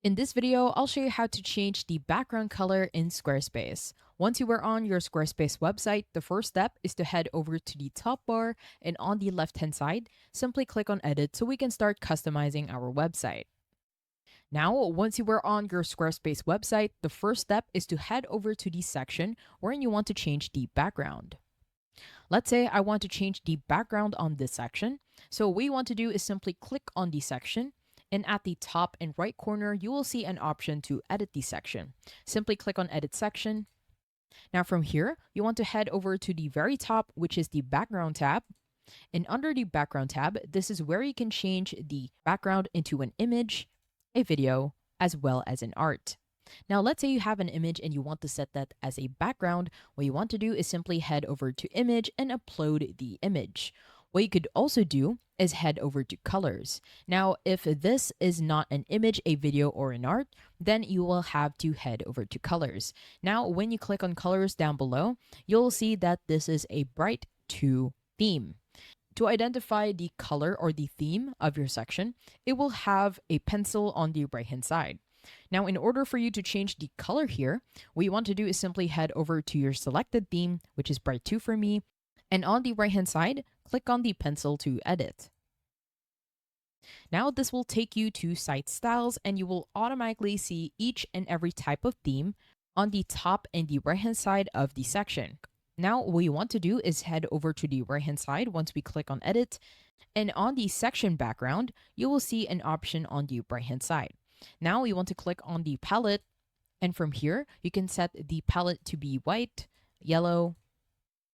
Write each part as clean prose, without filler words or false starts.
In this video, I'll show you how to change the background color in Squarespace. Once you are on your Squarespace website, the first step is to head over to the top bar, and on the left-hand side, simply click on Edit so we can start customizing our website. Now, once you are on your Squarespace website, the first step is to head over to the section where you want to change the background. Let's say I want to change the background on this section. So what you want to do is simply click on the section, and at the top and right corner, you will see an option to edit the section. Simply click on Edit Section. Now from here, you want to head over to the very top, which is the Background tab. And under the Background tab, this is where you can change the background into an image, a video, as well as an art. Now, let's say you have an image and you want to set that as a background. What you want to do is simply head over to Image and upload the image. What you could also do is head over to Colors. Now, if this is not an image, a video, or an art, then you will have to head over to Colors. Now, when you click on Colors down below, you'll see that this is a Bright 2 theme. To identify the color or the theme of your section, it will have a pencil on the right hand side. Now, in order for you to change the color here, what you want to do is simply head over to your selected theme, which is Bright 2 for me, and on the right hand side, click on the pencil to edit. Now, this will take you to Site Styles, and you will automatically see each and every type of theme on the top and the right hand side of the section. Now, what you want to do is head over to the right hand side once we click on Edit, and on the section background, you will see an option on the right hand side. Now we want to click on the palette, and from here, you can set the palette to be white, yellow,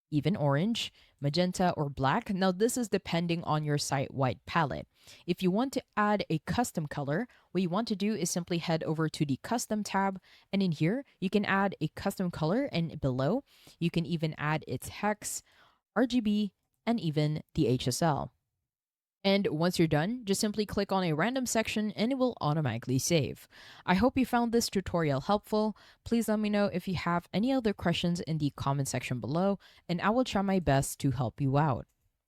even orange, magenta, or black. Now this is depending on your site-wide palette. If you want to add a custom color, what you want to do is simply head over to the Custom tab, and in here, you can add a custom color, and below, you can even add its hex, RGB, and even the HSL. And once you're done, just simply click on a random section and it will automatically save. I hope you found this tutorial helpful. Please let me know if you have any other questions in the comment section below, and I will try my best to help you out.